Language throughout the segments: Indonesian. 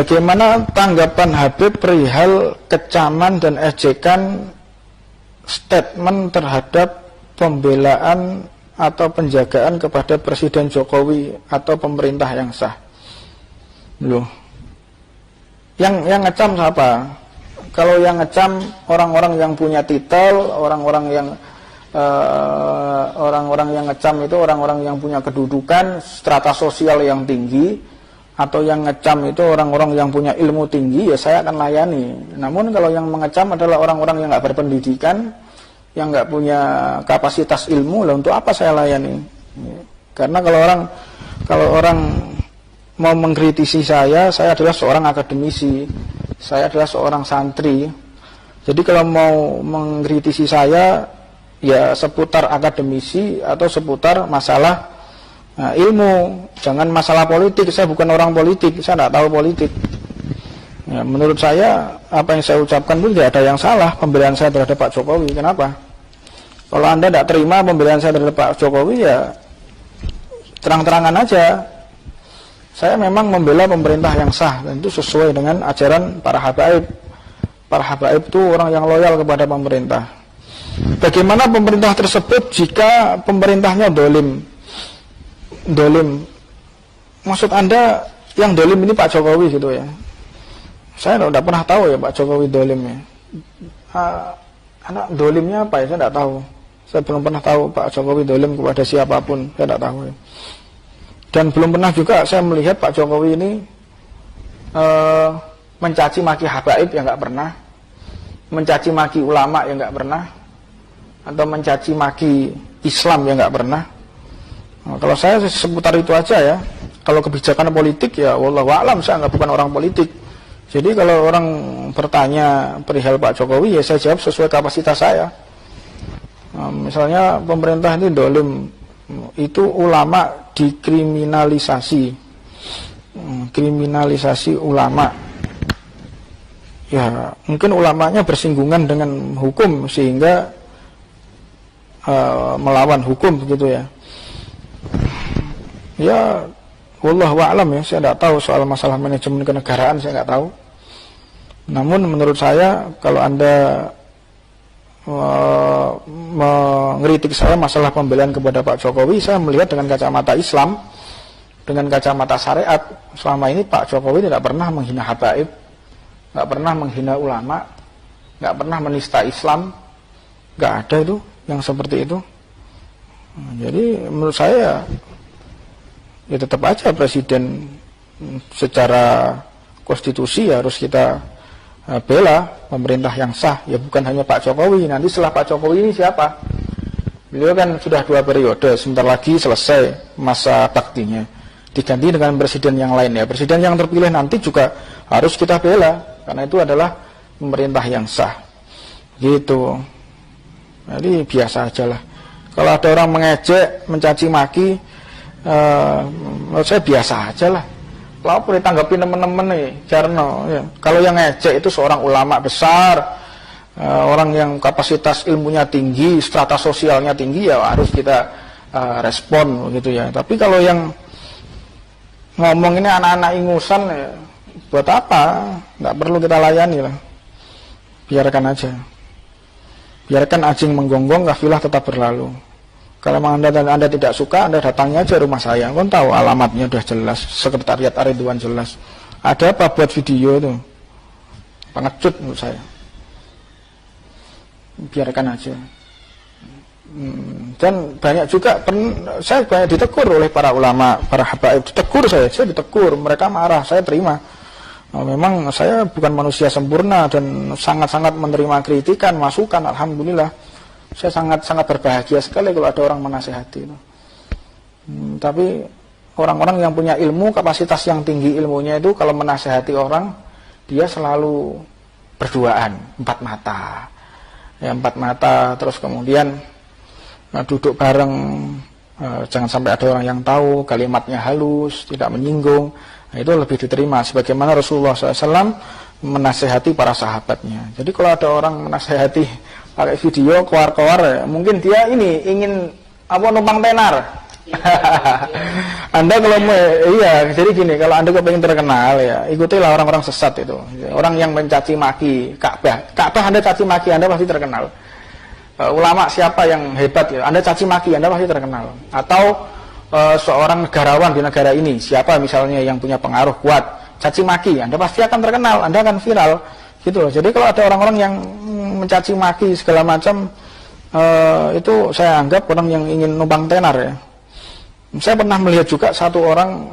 Bagaimana tanggapan Habib perihal kecaman dan ejekan statement terhadap pembelaan atau penjagaan kepada Presiden Jokowi atau pemerintah yang sah? Loh, yang ngecam siapa? Kalau yang ngecam orang-orang yang punya titel, orang-orang yang ngecam itu orang-orang yang punya kedudukan, strata sosial yang tinggi, atau yang ngecam itu orang-orang yang punya ilmu tinggi, ya saya akan layani. Namun kalau yang mengecam adalah orang-orang yang nggak berpendidikan, yang nggak punya kapasitas ilmu, lah untuk apa saya layani? Karena kalau orang mau mengkritisi saya adalah seorang akademisi, saya adalah seorang santri. Jadi kalau mau mengkritisi saya, ya seputar akademisi atau seputar masalah ilmu, jangan masalah politik. Saya bukan orang politik, saya tidak tahu politik. Ya, menurut saya apa yang saya ucapkan pun tidak ada yang salah pembelaan saya terhadap Pak Jokowi. Kenapa? Kalau Anda tidak terima pembelaan saya terhadap Pak Jokowi, ya terang-terangan aja. Saya memang membela pemerintah yang sah, dan itu sesuai dengan ajaran para habaib. Para habaib itu orang yang loyal kepada pemerintah. Bagaimana pemerintah tersebut jika pemerintahnya dolim? Maksud Anda yang dolim ini Pak Jokowi gitu ya? Saya tidak pernah tahu ya Pak Jokowi dolim ya. Anak dolimnya apa ya? Saya tidak tahu. Saya belum pernah tahu Pak Jokowi dolim kepada siapapun. Saya tidak tahu ya. Dan belum pernah juga saya melihat Pak Jokowi ini mencaci maki habaib, yang nggak pernah. Mencaci maki ulama, yang nggak pernah. Atau mencaci maki Islam, yang nggak pernah. Nah, kalau saya seputar itu aja ya. Kalau kebijakan politik ya wallahu a'lam, saya bukan orang politik. Jadi kalau orang bertanya perihal Pak Jokowi, ya saya jawab sesuai kapasitas saya. Nah, misalnya pemerintah ini dolim, itu ulama dikriminalisasi, kriminalisasi ulama. Ya mungkin ulamanya bersinggungan dengan hukum sehingga melawan hukum begitu ya. Ya, wallahu a'lam ya, saya tidak tahu soal masalah manajemen kenegaraan, saya nggak tahu. Namun menurut saya kalau Anda mengkritik saya masalah pembelaan kepada Pak Jokowi, saya melihat dengan kacamata Islam, dengan kacamata syariat. Selama ini Pak Jokowi tidak pernah menghina habaib, nggak pernah menghina ulama, nggak pernah menista Islam, nggak ada itu yang seperti itu. Jadi menurut saya ya tetap aja presiden secara konstitusi harus kita bela pemerintah yang sah, ya bukan hanya Pak Jokowi. Nanti setelah Pak Jokowi ini siapa? Beliau kan sudah 2 periode, sebentar lagi selesai masa baktinya, diganti dengan presiden yang lain ya. Presiden yang terpilih nanti juga harus kita bela, karena itu adalah pemerintah yang sah gitu. Jadi biasa aja lah. Kalau ada orang mengejek, mencaci maki, menurut saya biasa aja lah. Kalau boleh tanggapi teman-teman nih, Jarno ya. Kalau yang ngejek itu seorang ulama besar, orang yang kapasitas ilmunya tinggi, strata sosialnya tinggi, ya harus kita respon gitu ya. Tapi kalau yang ngomong ini anak-anak ingusan ya, buat apa? Nggak perlu kita layani lah. Biarkan aja. Biarkan anjing menggonggong, kafilah tetap berlalu. Kalau memang Anda tidak suka, Anda datangnya aja rumah saya. Kan tahu alamatnya udah jelas, sekretariat Ar-Ridwan jelas. Ada apa buat video itu? Pengecut menurut saya. Biarkan aja. Dan banyak juga saya banyak ditegur oleh para ulama, para habaib. Ditegur saya ditegur, mereka marah, saya terima. Nah, memang saya bukan manusia sempurna dan sangat-sangat menerima kritikan, masukan, alhamdulillah. Saya sangat-sangat berbahagia sekali kalau ada orang menasihati itu. Tapi orang-orang yang punya ilmu, kapasitas yang tinggi ilmunya itu kalau menasihati orang, dia selalu berduaan, 4 mata. Ya 4 mata, terus kemudian duduk bareng, jangan sampai ada orang yang tahu, kalimatnya halus, tidak menyinggung. Nah, itu lebih diterima, sebagaimana Rasulullah SAW menasihati para sahabatnya. Jadi kalau ada orang menasihati pakai video, keluar-keluar, mungkin dia ini ingin numpang tenar. Anda kalau iya, jadi gini, kalau Anda pengen terkenal ya, ikutilah orang-orang sesat itu. Orang yang mencaci maki Ka'bah. Ka'bah Anda caci maki, Anda pasti terkenal. Ulama siapa yang hebat ya, Anda caci maki, Anda pasti terkenal. Atau seorang negarawan di negara ini, siapa misalnya yang punya pengaruh kuat, caci maki, Anda pasti akan terkenal, Anda akan viral. Gitu loh. Jadi kalau ada orang-orang yang mencaci maki segala macam, itu saya anggap orang yang ingin numpang tenar ya. Saya pernah melihat juga satu orang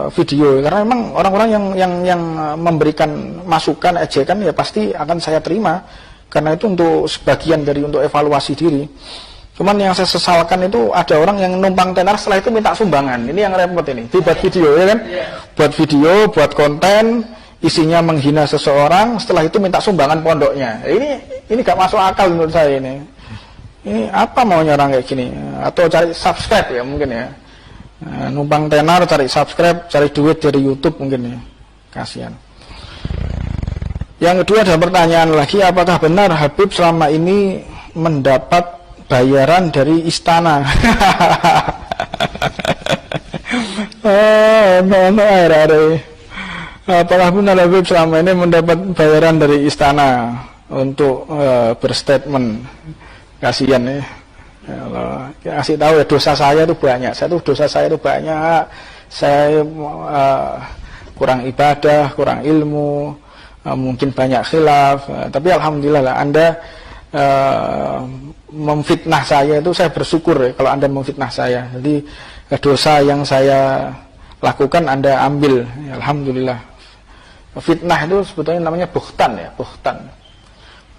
video, karena memang orang-orang yang memberikan masukan, ejekan ya pasti akan saya terima, karena itu untuk sebagian dari untuk evaluasi diri. Cuman yang saya sesalkan itu ada orang yang numpang tenar setelah itu minta sumbangan. Ini yang repot ini. Dibuat video ya kan? Buat video, buat konten, isinya menghina seseorang, setelah itu minta sumbangan pondoknya. Ini gak masuk akal menurut saya ini. Ini apa maunya orang kayak gini? Atau cari subscribe ya mungkin ya. Numpang tenar cari subscribe, cari duit dari YouTube mungkin ya. Kasihan. Yang kedua ada pertanyaan lagi, apakah benar Habib selama ini mendapat bayaran dari istana? Apakah benar Habib selama ini mendapat bayaran dari istana untuk berstatement? Kasihan ya. Allah, kasih tahu ya, dosa saya itu banyak. Dosa saya itu banyak. Saya kurang ibadah, kurang ilmu, mungkin banyak khilaf. Tapi alhamdulillah lah, Anda memfitnah saya itu saya bersyukur ya, kalau Anda memfitnah saya. Jadi dosa yang saya lakukan Anda ambil. Ya, alhamdulillah. Fitnah itu sebetulnya namanya buhtan ya, buhtan.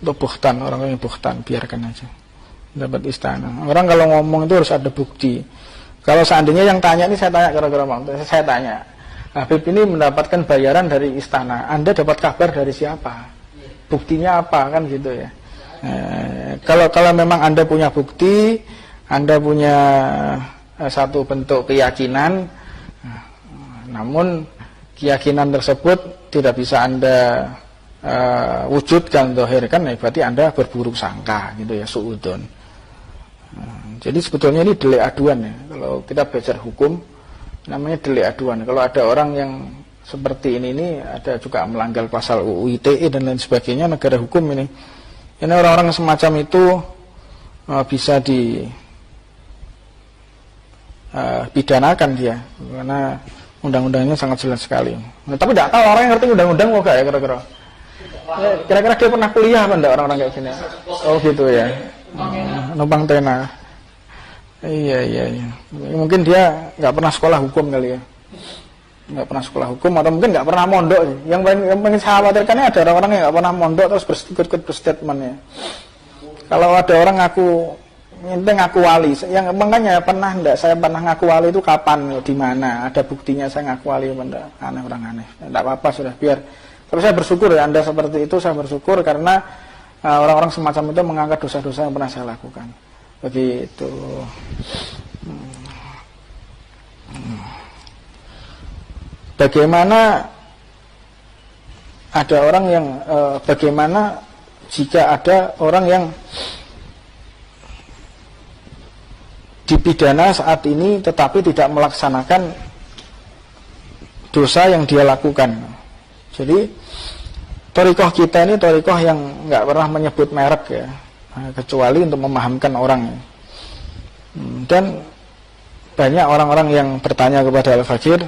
Untuk buhtan, orang yang buhtan, biarkan aja. Dapat istana. Orang kalau ngomong itu harus ada bukti. Kalau seandainya yang tanya ini, saya tanya kira-kira saya tanya, Habib ini mendapatkan bayaran dari istana, Anda dapat kabar dari siapa? Buktinya apa kan gitu ya? Kalau memang Anda punya bukti, Anda punya satu bentuk keyakinan, namun keyakinan tersebut tidak bisa Anda wujudkan, dohirkan, berarti Anda berburuk sangka gitu ya, suudon. Jadi sebetulnya ini delik aduan ya. Kalau kita belajar hukum, namanya delik aduan. Kalau ada orang yang seperti ini ada juga melanggar pasal UU ITE dan lain sebagainya, negara hukum ini. Ini orang-orang semacam itu bisa dipidanakan dia, karena undang-undangnya sangat jelas sekali. Nah, tapi tidak tahu orang yang ngerti undang-undang kok ya kira-kira. Kira-kira dia pernah kuliah apa enggak orang-orang kayak gini? Oh gitu ya. Numpang tenar. Iya. Mungkin dia nggak pernah sekolah hukum kali ya. Nggak pernah sekolah hukum, atau mungkin nggak pernah mondok. Yang paling saya khawatirkan ada orang-orang yang nggak pernah mondok terus ikut berstatement ya. Kalau ada orang ngaku wali, yang makanya saya pernah ngaku wali itu kapan, di mana, ada buktinya saya ngaku wali, aneh orang aneh. Tidak apa-apa sudah, biar. Tapi saya bersyukur ya, Anda seperti itu, saya bersyukur karena orang-orang semacam itu mengangkat dosa-dosa yang pernah saya lakukan. Begitu. Bagaimana ada orang yang bagaimana jika ada orang yang dipidana saat ini tetapi tidak melaksanakan dosa yang dia lakukan? Jadi thariqah kita ini thariqah yang nggak pernah menyebut merek ya, kecuali untuk memahamkan orang. Dan banyak orang-orang yang bertanya kepada Al-Fakir,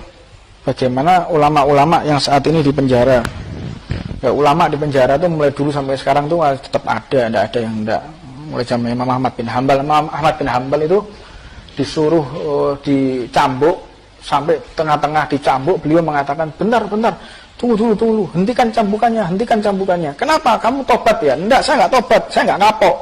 bagaimana ulama-ulama yang saat ini di penjara? Ya, ulama di penjara itu mulai dulu sampai sekarang tuh tetap ada, tidak ada yang enggak. Mulai zaman Imam Ahmad bin Hanbal. Imam Ahmad bin Hanbal itu disuruh dicambuk, sampai tengah-tengah dicambuk, beliau mengatakan, benar, tunggu, hentikan cambukannya. Kenapa? Kamu tobat ya? Enggak, saya enggak tobat, saya enggak kapok.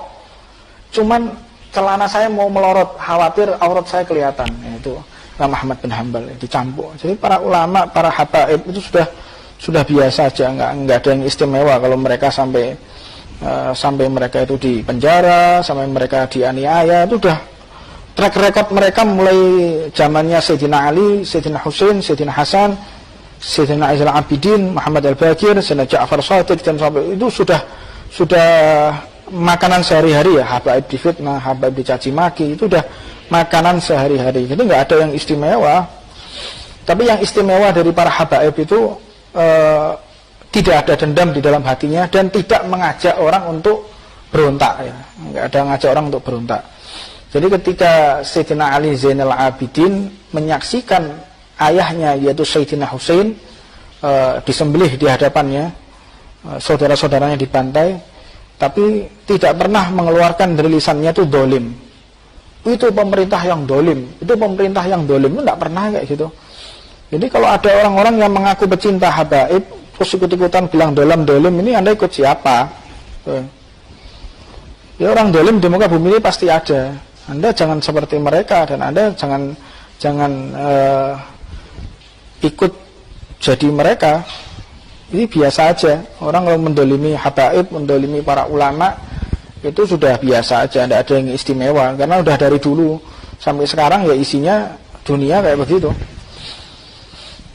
Cuman celana saya mau melorot, khawatir aurat saya kelihatan. Itu Imam Ahmad bin Hanbal dicambuk. Jadi para ulama, para habaib itu sudah biasa aja, enggak ada yang istimewa kalau mereka sampai mereka itu di penjara, sampai mereka dianiaya. Itu udah track record mereka mulai zamannya Sayyidina Ali, Sayyidina Husain, Sayyidina Hasan, Sayyidina Aizal Abidin, Muhammad Al-Baqir, Sayyidina Ja'far Shadiq, dan sampai itu sudah makanan sehari-hari ya. Habaib difitnah, habaib dicaci maki, itu udah makanan sehari-hari. Jadi nggak ada yang istimewa. Tapi yang istimewa dari para habaib itu tidak ada dendam di dalam hatinya dan tidak mengajak orang untuk berontak ya. Nggak ada ngajak orang untuk berontak. Jadi ketika Sayyidina Ali Zainal Abidin menyaksikan ayahnya yaitu Sayyidina Husain disembelih di hadapannya, saudara-saudaranya dibantai, tapi tidak pernah mengeluarkan dari lisannya itu dolim. Itu pemerintah yang dolim, itu pemerintah yang dolim, itu tidak pernah kayak gitu. Jadi kalau ada orang-orang yang mengaku pecinta habaib terus ikut-ikutan bilang dolim, ini Anda ikut siapa? Ya orang dolim di muka bumi ini pasti ada. Anda jangan seperti mereka dan Anda jangan ikut jadi mereka. Ini biasa aja. Orang kalau mendolimi habaib, mendolimi para ulama itu sudah biasa aja, tidak ada yang istimewa. Karena udah dari dulu sampai sekarang ya isinya dunia kayak begitu.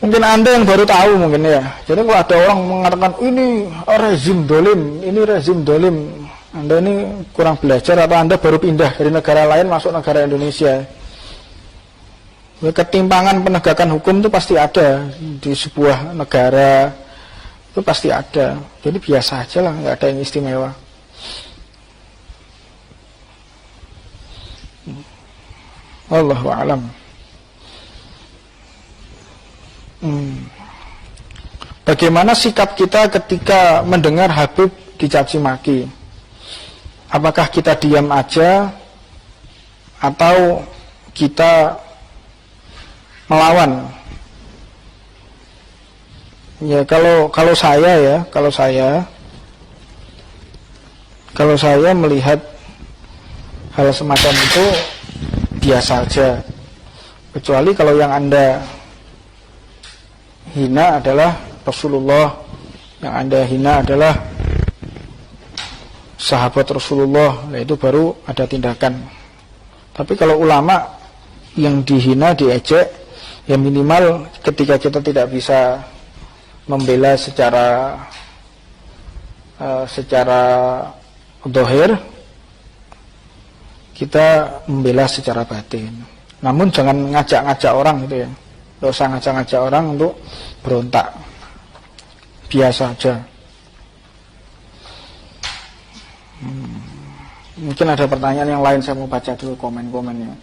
Mungkin Anda yang baru tahu mungkin ya. Jadi kalau ada orang mengatakan ini rezim dolim, ini rezim dolim, Anda ini kurang belajar atau Anda baru pindah dari negara lain masuk negara Indonesia. Ketimpangan penegakan hukum itu pasti ada di sebuah negara, itu pasti ada. Jadi biasa aja lah, nggak ada yang istimewa. Wallahu a'lam. Bagaimana sikap kita ketika mendengar Habib dicaci maki? Apakah kita diam aja atau kita melawan? Ya kalau saya melihat hal semacam itu biasa aja. Kecuali kalau yang Anda hina adalah Rasulullah, yang Anda hina adalah sahabat Rasulullah, itu baru ada tindakan. Tapi kalau ulama yang dihina, diejek, ya minimal ketika kita tidak bisa membela secara zahir, kita membela secara batin. Namun jangan ngajak-ngajak orang gitu ya. Tidak usah ngajak-ngajak orang untuk berontak. Biasa aja. Mungkin ada pertanyaan yang lain, saya mau baca dulu komen-komennya.